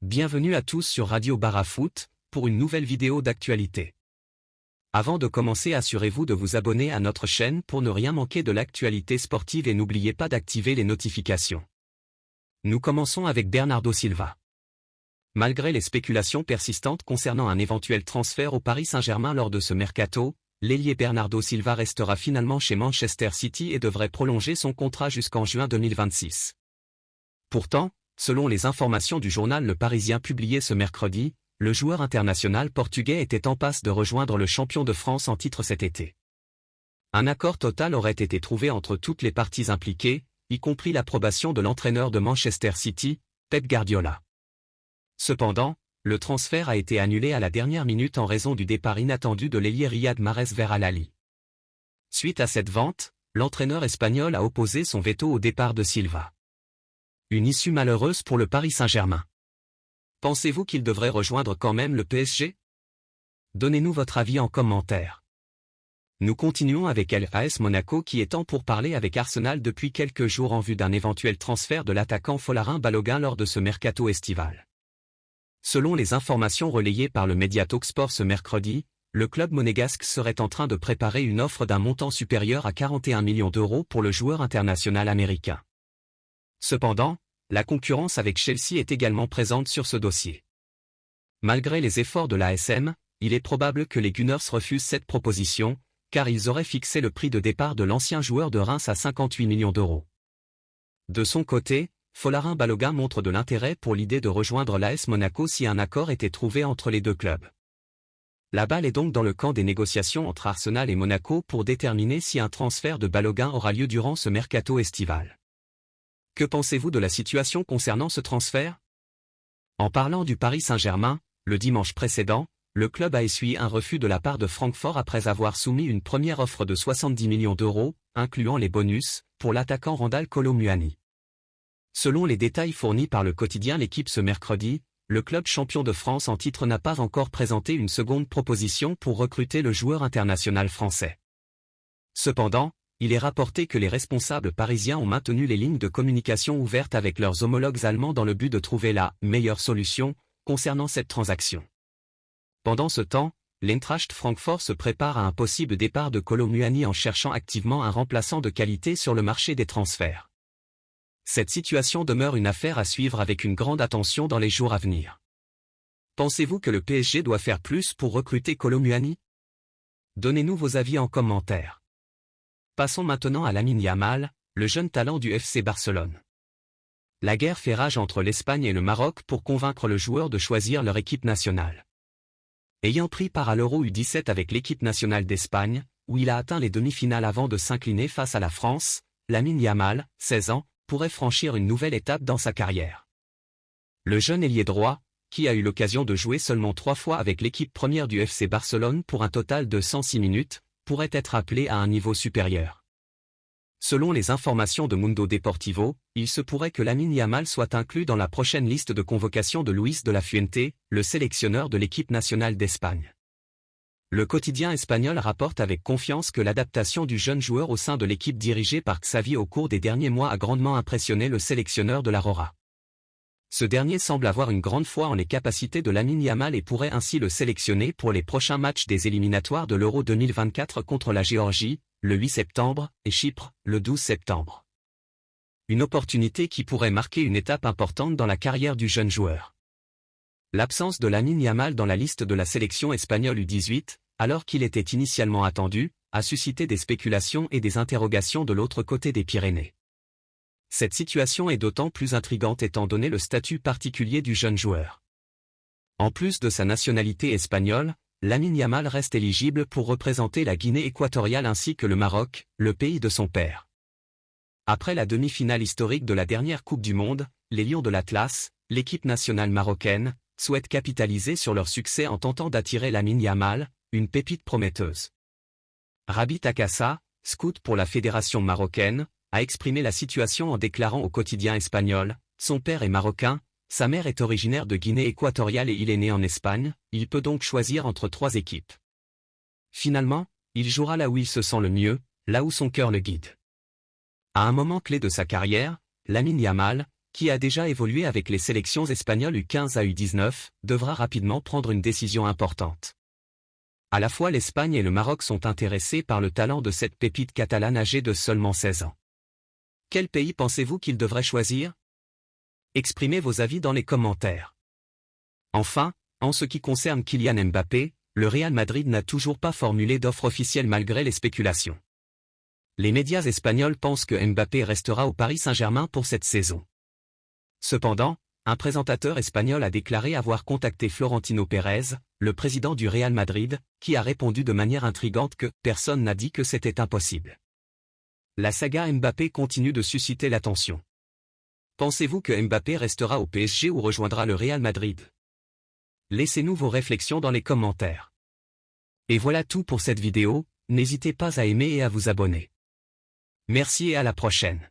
Bienvenue à tous sur Radio Barafoot, pour une nouvelle vidéo d'actualité. Avant de commencer, assurez-vous de vous abonner à notre chaîne pour ne rien manquer de l'actualité sportive et n'oubliez pas d'activer les notifications. Nous commençons avec Bernardo Silva. Malgré les spéculations persistantes concernant un éventuel transfert au Paris Saint-Germain lors de ce mercato, l'ailier Bernardo Silva restera finalement chez Manchester City et devrait prolonger son contrat jusqu'en juin 2026. Pourtant, selon les informations du journal Le Parisien publiées ce mercredi, le joueur international portugais était en passe de rejoindre le champion de France en titre cet été. Un accord total aurait été trouvé entre toutes les parties impliquées, y compris l'approbation de l'entraîneur de Manchester City, Pep Guardiola. Cependant, le transfert a été annulé à la dernière minute en raison du départ inattendu de l'ailier Riyad Mahrez vers Al Ahly. Suite à cette vente, l'entraîneur espagnol a opposé son veto au départ de Silva. Une issue malheureuse pour le Paris Saint-Germain. Pensez-vous qu'il devrait rejoindre quand même le PSG? Donnez-nous votre avis en commentaire. Nous continuons avec l'AS Monaco qui est en pourparlers avec Arsenal depuis quelques jours en vue d'un éventuel transfert de l'attaquant Folarin Balogun lors de ce mercato estival. Selon les informations relayées par le média Talksport ce mercredi, le club monégasque serait en train de préparer une offre d'un montant supérieur à 41 millions d'euros pour le joueur international américain. Cependant, la concurrence avec Chelsea est également présente sur ce dossier. Malgré les efforts de l'ASM, il est probable que les Gunners refusent cette proposition, car ils auraient fixé le prix de départ de l'ancien joueur de Reims à 58 millions d'euros. De son côté, Folarin Balogun montre de l'intérêt pour l'idée de rejoindre l'AS Monaco si un accord était trouvé entre les deux clubs. La balle est donc dans le camp des négociations entre Arsenal et Monaco pour déterminer si un transfert de Balogun aura lieu durant ce mercato estival. Que pensez-vous de la situation concernant ce transfert? En parlant du Paris Saint-Germain, le dimanche précédent, le club a essuyé un refus de la part de Francfort après avoir soumis une première offre de 70 millions d'euros, incluant les bonus, pour l'attaquant Randal Kolo Muani. Selon les détails fournis par le quotidien L'Équipe ce mercredi, le club champion de France en titre n'a pas encore présenté une seconde proposition pour recruter le joueur international français. Cependant, il est rapporté que les responsables parisiens ont maintenu les lignes de communication ouvertes avec leurs homologues allemands dans le but de trouver la meilleure solution concernant cette transaction. Pendant ce temps, l'Eintracht Francfort se prépare à un possible départ de Kolo Muani en cherchant activement un remplaçant de qualité sur le marché des transferts. Cette situation demeure une affaire à suivre avec une grande attention dans les jours à venir. Pensez-vous que le PSG doit faire plus pour recruter Kolo Muani? Donnez-nous vos avis en commentaire. Passons maintenant à Lamine Yamal, le jeune talent du FC Barcelone. La guerre fait rage entre l'Espagne et le Maroc pour convaincre le joueur de choisir leur équipe nationale. Ayant pris part à l'Euro U17 avec l'équipe nationale d'Espagne, où il a atteint les demi-finales avant de s'incliner face à la France, Lamine Yamal, 16 ans, pourrait franchir une nouvelle étape dans sa carrière. Le jeune ailier droit, qui a eu l'occasion de jouer seulement 3 fois avec l'équipe première du FC Barcelone pour un total de 106 minutes, pourrait être appelé à un niveau supérieur. Selon les informations de Mundo Deportivo, il se pourrait que Lamine Yamal soit inclus dans la prochaine liste de convocation de Luis de la Fuente, le sélectionneur de l'équipe nationale d'Espagne. Le quotidien espagnol rapporte avec confiance que l'adaptation du jeune joueur au sein de l'équipe dirigée par Xavi au cours des derniers mois a grandement impressionné le sélectionneur de la Roja. Ce dernier semble avoir une grande foi en les capacités de Lamine Yamal et pourrait ainsi le sélectionner pour les prochains matchs des éliminatoires de l'Euro 2024 contre la Géorgie, le 8 septembre, et Chypre, le 12 septembre. Une opportunité qui pourrait marquer une étape importante dans la carrière du jeune joueur. L'absence de Lamine Yamal dans la liste de la sélection espagnole U18, alors qu'il était initialement attendu, a suscité des spéculations et des interrogations de l'autre côté des Pyrénées. Cette situation est d'autant plus intrigante étant donné le statut particulier du jeune joueur. En plus de sa nationalité espagnole, Lamine Yamal reste éligible pour représenter la Guinée équatoriale ainsi que le Maroc, le pays de son père. Après la demi-finale historique de la dernière Coupe du Monde, les Lions de l'Atlas, l'équipe nationale marocaine, souhaitent capitaliser sur leur succès en tentant d'attirer Lamine Yamal, une pépite prometteuse. Rabi Takassa, scout pour la fédération marocaine, a exprimé la situation en déclarant au quotidien espagnol « Son père est marocain, sa mère est originaire de Guinée équatoriale et il est né en Espagne, il peut donc choisir entre 3 équipes. Finalement, il jouera là où il se sent le mieux, là où son cœur le guide. » À un moment clé de sa carrière, Lamine Yamal, qui a déjà évolué avec les sélections espagnoles U15 à U19, devra rapidement prendre une décision importante. À la fois l'Espagne et le Maroc sont intéressés par le talent de cette pépite catalane âgée de seulement 16 ans. Quel pays pensez-vous qu'il devrait choisir? Exprimez vos avis dans les commentaires. Enfin, en ce qui concerne Kylian Mbappé, le Real Madrid n'a toujours pas formulé d'offre officielle malgré les spéculations. Les médias espagnols pensent que Mbappé restera au Paris Saint-Germain pour cette saison. Cependant, un présentateur espagnol a déclaré avoir contacté Florentino Pérez, le président du Real Madrid, qui a répondu de manière intrigante que personne n'a dit que c'était impossible. La saga Mbappé continue de susciter l'attention. Pensez-vous que Mbappé restera au PSG ou rejoindra le Real Madrid? Laissez-nous vos réflexions dans les commentaires. Et voilà tout pour cette vidéo, n'hésitez pas à aimer et à vous abonner. Merci et à la prochaine.